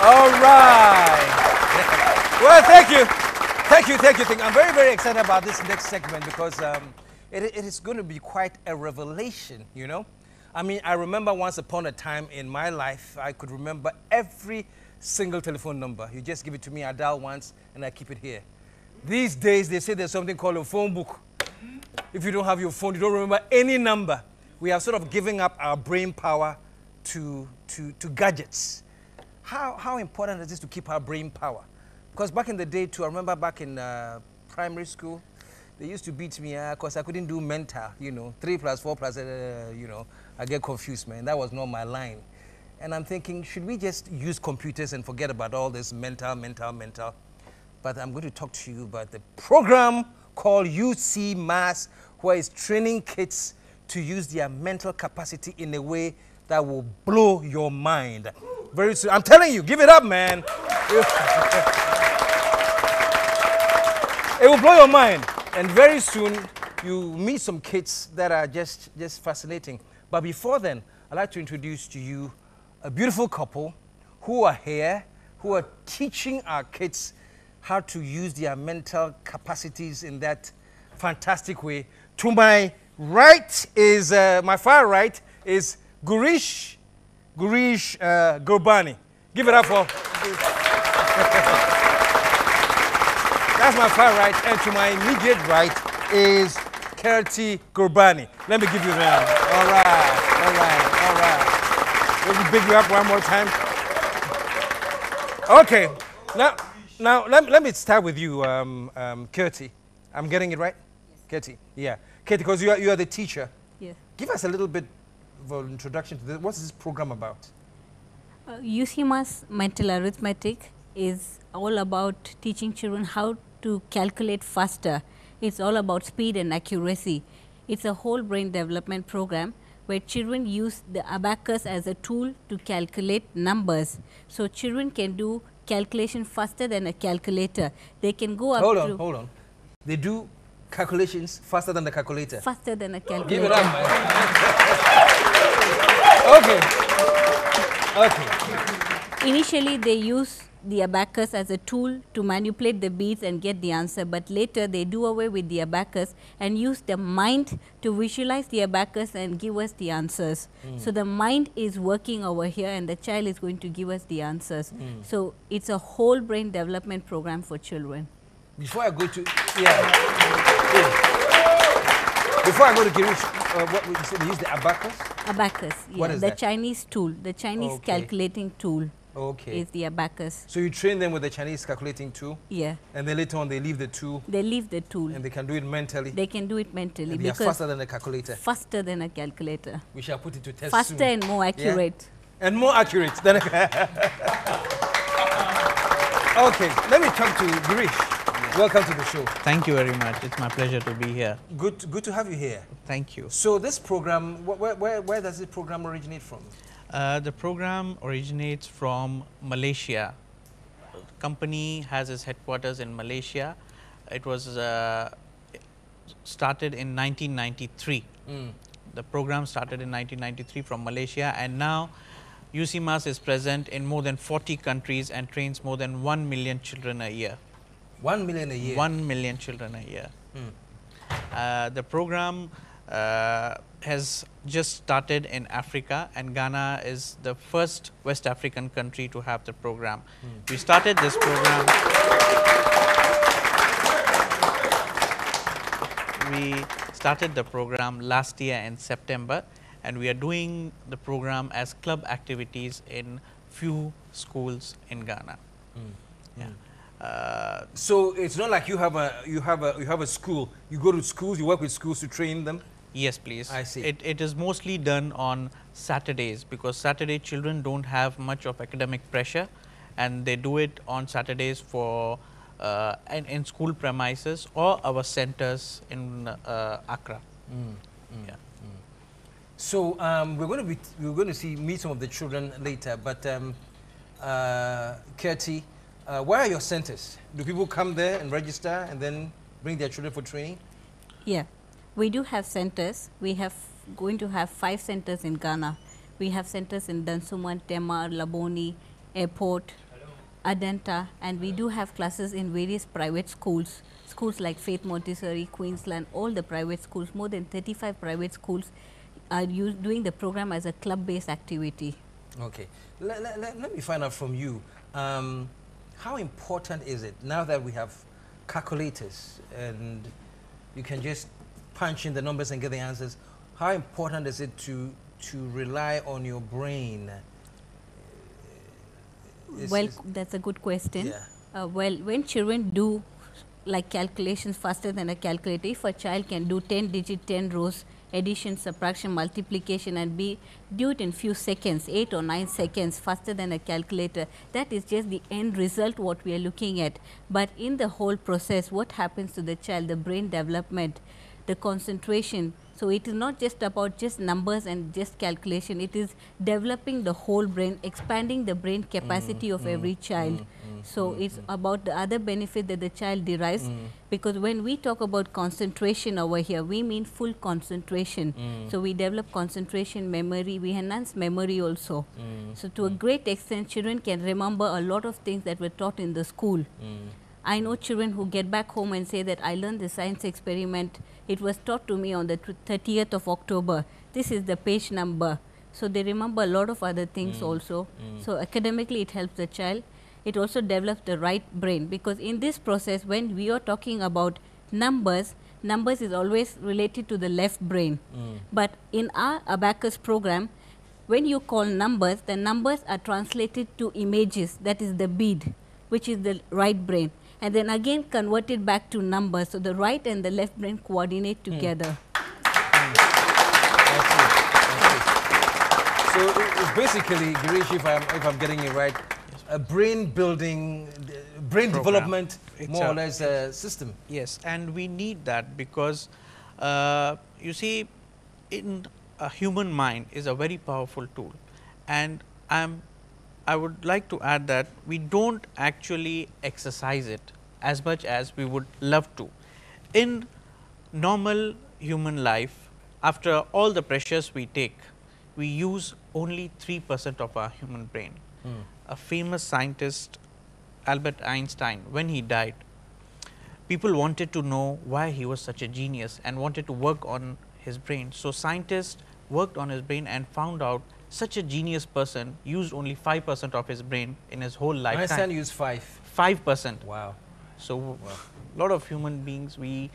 All right. Well, thank you. I'm very, very excited about this next segment because it is going to be quite a revelation, you know. I mean, I remember once upon a time in my life, I could remember every single telephone number. You just give it to me, I dial once, and I keep it here. These days, they say there's something called a phone book. If you don't have your phone, you don't remember any number. We are sort of giving up our brain power to gadgets. How important is this to keep our brain power? Because back in the day, too, I remember back in primary school, they used to beat me because I couldn't do mental, you know, 3 plus 4 plus, you know, I get confused, man. That was not my line. And I'm thinking, should we just use computers and forget about all this mental? But I'm going to talk to you about the program called UCMAS, where it's training kids to use their mental capacity in a way that will blow your mind. Very soon, I'm telling you, give it up, man. It will blow your mind. And very soon, you meet some kids that are just fascinating. But before then, I'd like to introduce to you a beautiful couple who are here, who are teaching our kids how to use their mental capacities in that fantastic way. To my right is, my far right is Gurbani. Give it up for. That's my far right, and to my immediate right is Gurbani. Let me give you that. All right. Let me big you up one more time. Okay, now let me start with you, Kirti. I'm getting it right? Yes. Kirti, yeah. Kirti, because you are the teacher. Yes. Give us a little bit of an introduction to this. What's this program about? UCMAS Mental Arithmetic is all about teaching children how to calculate faster. It's all about speed and accuracy. It's a whole brain development program where children use the abacus as a tool to calculate numbers. So children can do calculation faster than a calculator. They can go up to... Hold on. They do calculations faster than the calculator? Faster than a calculator. Give it up, man. Okay. Initially, they use the abacus as a tool to manipulate the beads and get the answer, but later they do away with the abacus and use the mind to visualize the abacus and give us the answers. So the mind is working over here and the child is going to give us the answers. So it's a whole brain development program for children. Before I go to, before I go to Girish, what you said, they use the abacus? Abacus, yeah. What is the that? Chinese tool, the Chinese calculating tool. Okay. Is the abacus. So you train them with the Chinese calculating tool? Yeah. And then later on they leave the tool? They leave the tool. And they can do it mentally? They can do it mentally. And they are faster than a calculator? Faster than a calculator. We shall put it to test faster soon. And more accurate. Yeah? And more accurate than a Okay, let me talk to Girish. Yes. Welcome to the show. Thank you very much. It's my pleasure to be here. Good to have you here. Thank you. So this program, where does this program originate from? The program originates from Malaysia. The company has its headquarters in Malaysia. It was started in 1993. The program started in 1993 from Malaysia, and now UCMAS is present in more than 40 countries and trains more than 1 million children a year. 1 million a year? 1 million children a year. The program has just started in Africa, and Ghana is the first West African country to have the program. We started this program. We started the program last year in September, and we are doing the program as club activities in few schools in Ghana. So it's not like you have a school. You go to schools, you work with schools to train them. Yes, please. I see. It is mostly done on Saturdays because Saturday children don't have much of academic pressure, and they do it on Saturdays for in school premises or our centers in Accra. Yeah. So we're going to meet some of the children later, but Kirti, where are your centers? Do people come there and register and then bring their children for training? Yeah. We do have centers. We have going to have 5 centers in Ghana. We have centers in Dansuman, Tema, Laboni, Airport, Adenta, and we do have classes in various private schools. Schools like Faith Montessori, Queensland, all the private schools, more than 35 private schools are doing the program as a club-based activity. Okay. Let me find out from you, how important is it now that we have calculators and you can just punch in the numbers and get the answers? How important is it to rely on your brain? That's a good question. Yeah. Well, when children do like calculations faster than a calculator, if a child can do 10 digit, 10 rows, addition, subtraction, multiplication, and do it in few seconds, 8 or 9 seconds faster than a calculator, that is just the end result what we are looking at. But in the whole process, what happens to the child, the brain development, the concentration. So it is not just about just numbers and just calculation, it is developing the whole brain, expanding the brain capacity of every child. So it's about the other benefit that the child derives, because when we talk about concentration over here, we mean full concentration. So we develop concentration, memory, we enhance memory also. So to a great extent, children can remember a lot of things that were taught in the school. I know children who get back home and say that I learned the science experiment, it was taught to me on the 30th of October. This is the page number. So they remember a lot of other things also. So academically it helps the child. It also develops the right brain, because in this process when we are talking about numbers is always related to the left brain. But in our Abacus program, when you call numbers, the numbers are translated to images, that is the bead, which is the right brain, and then again converted back to numbers. So the right and the left brain coordinate together. So it's basically, Girish, if I'm getting it right, a brain building, brain program. Development, more or less a system. Yes, and we need that because you see, in a human mind is a very powerful tool, and I would like to add that we don't actually exercise it as much as we would love to. In normal human life, after all the pressures we take, we use only 3% of our human brain. A famous scientist, Albert Einstein, when he died, people wanted to know why he was such a genius and wanted to work on his brain. So scientists worked on his brain and found out such a genius person used only 5% of his brain in his whole lifetime. Einstein used 5%. Wow. So a lot of human beings, we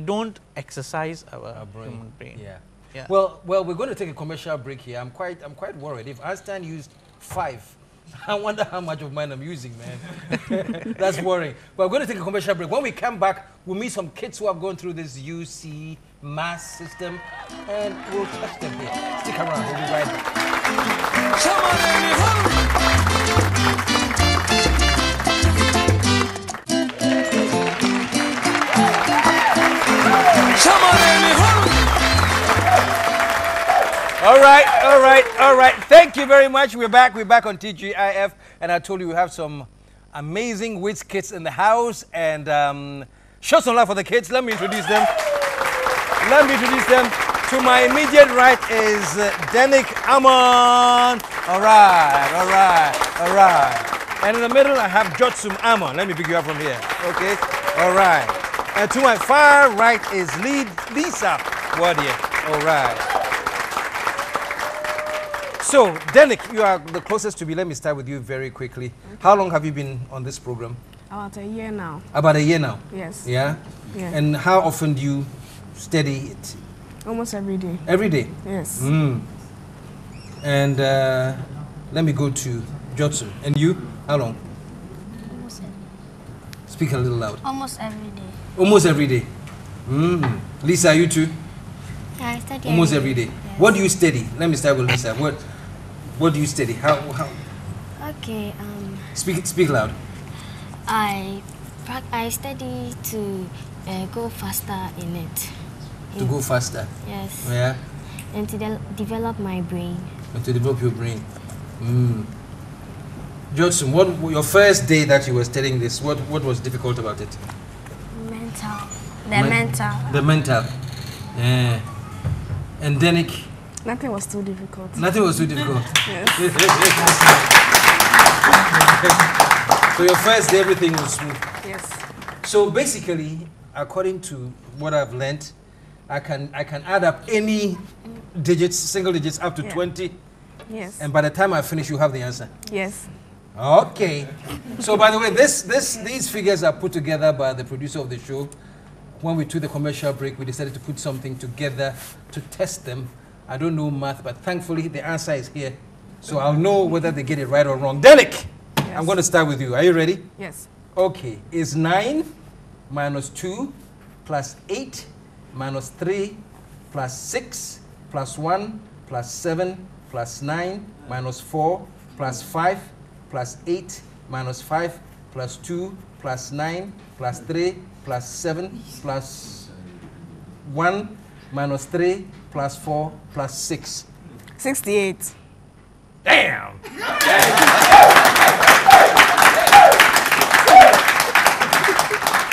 don't exercise our human brain. Yeah. Yeah. Well, we're going to take a commercial break here. I'm quite worried. If Einstein used 5, I wonder how much of mine I'm using, man. That's worrying. But we're going to take a commercial break. When we come back, we'll meet some kids who have gone through this UCMAS system, and we'll touch them here. Stick around. We'll be right back. All right. Thank you very much. We're back on TGIF, and I told you we have some amazing Wiz kids in the house, and show some love for the kids. Let me introduce them. To my immediate right is Danik Amon. All right. And in the middle I have Jotsum Amon. Let me pick you up from here. Okay. All right. And to my far right is Lisa Wadier. All right. So, Danik, you are the closest to me. Let me start with you very quickly. Okay. How long have you been on this program? About a year now. About a year now? Yes. Yeah? Yeah. And how often do you study it? Almost every day. Every day? Yes. And let me go to Jotson. And you? How long? Almost every day. Speak a little loud. Almost every day. Almost every day? Lisa, you too? Yeah, I study almost every day. Yes. What do you study? Let me start with Lisa. What do you study? How? Okay. Speak loud. I study to go faster in it. To go faster. Yes. Yeah. And to develop my brain. And to develop your brain. Judson, what your first day that you were studying this? What was difficult about it? Mental. The mental. The mental. Yeah. And Denik? Nothing was too difficult. Nothing was too difficult. Yes. So your first day, everything was smooth. Yes. So basically, according to what I've learned, I can add up any digits, single digits, up to 20. Yes. And by the time I finish, you have the answer. Yes. Okay. So by the way, these figures are put together by the producer of the show. When we took the commercial break, we decided to put something together to test them. I don't know math, but thankfully the answer is here. So I'll know whether they get it right or wrong. Danik, Yes. I'm going to start with you. Are you ready? Yes. Okay. Is 9 minus 2 plus 8 minus 3 plus 6 plus 1 plus 7 plus 9 minus 4 plus 5 plus 8 minus 5 plus 2 plus 9 plus 3 plus 7 plus 1 minus 3 plus 4 plus 6. 68. Damn!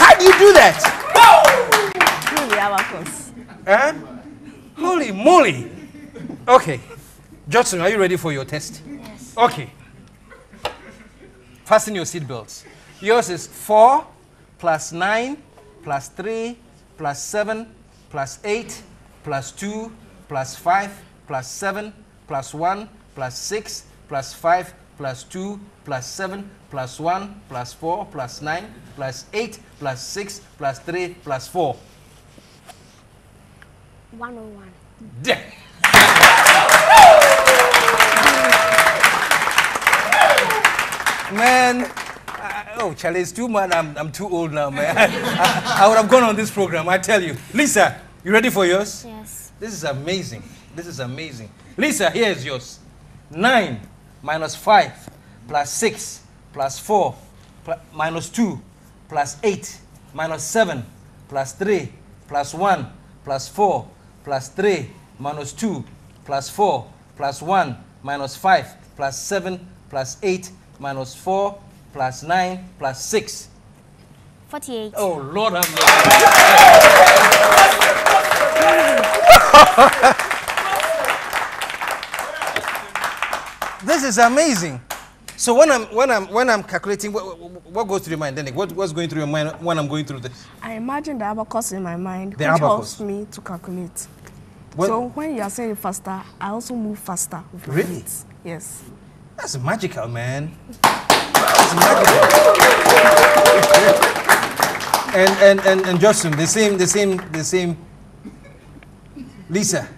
How do you do that? Through the abacus. Huh? Holy moly! Okay. Judson, are you ready for your test? Yes. Okay. Fasten your seatbelts. Yours is 4 plus 9 plus 3 plus 7 plus 8 plus 2 plus 5 plus 7 plus 1 plus 6 plus 5 plus 2 plus 7 plus 1 plus 4 plus 9 plus 8 plus 6 plus 3 plus 4. 101. Damn. Man, oh, Charlie, it's too much. I'm too old now, man. I would have gone on this program, I tell you. Lisa, you ready for yours? Yes. This is amazing. This is amazing. Lisa, here is yours. 9 minus 5 plus 6 plus 4 minus 2 plus 8 minus 7 plus 3 plus 1 plus 4 plus 3 minus 2 plus 4 plus 1 minus 5 plus 7 plus 8 minus 4 plus 9 plus 6. 48. Oh, Lord have mercy. This is amazing. So when I'm calculating, what goes through your mind, Denik? What's going through your mind when I'm going through this? I imagine the abacus in my mind, The which abacus. helps me to calculate. What? So when you are saying faster, I also move faster with my Really? feet. Yes. That's magical, man. That's magical. and Justin, the same. Lisa,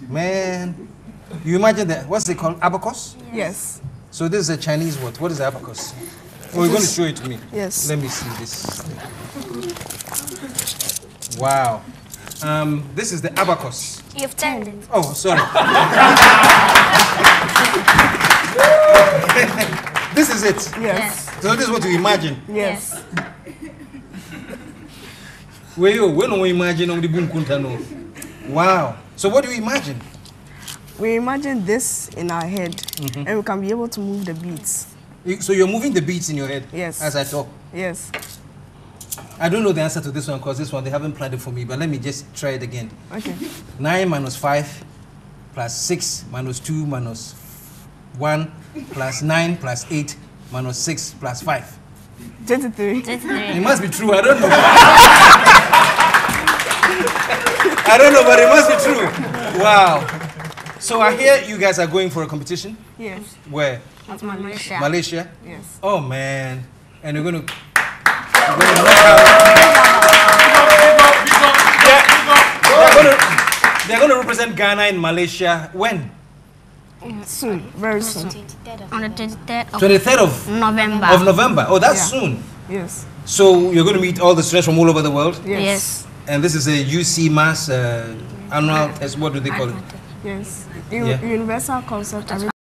man, you imagine that? What's it called? Abacus? Yes. So this is a Chinese word. What is abacus? Oh, you're going to show it to me. Yes. Let me see this. Wow. This is the abacus. You've turned it. Oh, sorry. This is it. Yes. So this is what you imagine. Yes. When we imagine on the boom kuntano. Wow. So what do you imagine? We imagine this in our head, and we can be able to move the beats. So you're moving the beats in your head. Yes. As I talk. Yes. I don't know the answer to this one because this one they haven't planned it for me, but let me just try it again. Okay. 9 minus 5 plus 6 minus 2 minus 1 plus 9 plus 8 minus 6 plus 5. 23. It must be true. I don't know. I don't know, but it must be true. Wow. So I hear you guys are going for a competition. Yes. Where? That's Malaysia. Malaysia? Yes. Oh man. And we're going to knock out. They're going to represent Ghana in Malaysia when? Soon. Very soon. On the 23rd of 23rd of November. November. Oh, that's Yeah. soon. Yes. So you're going to meet all the students from all over the world? Yes. And this is a UCMAS annual test. What do they call it? Yes. Yeah. Universal concept.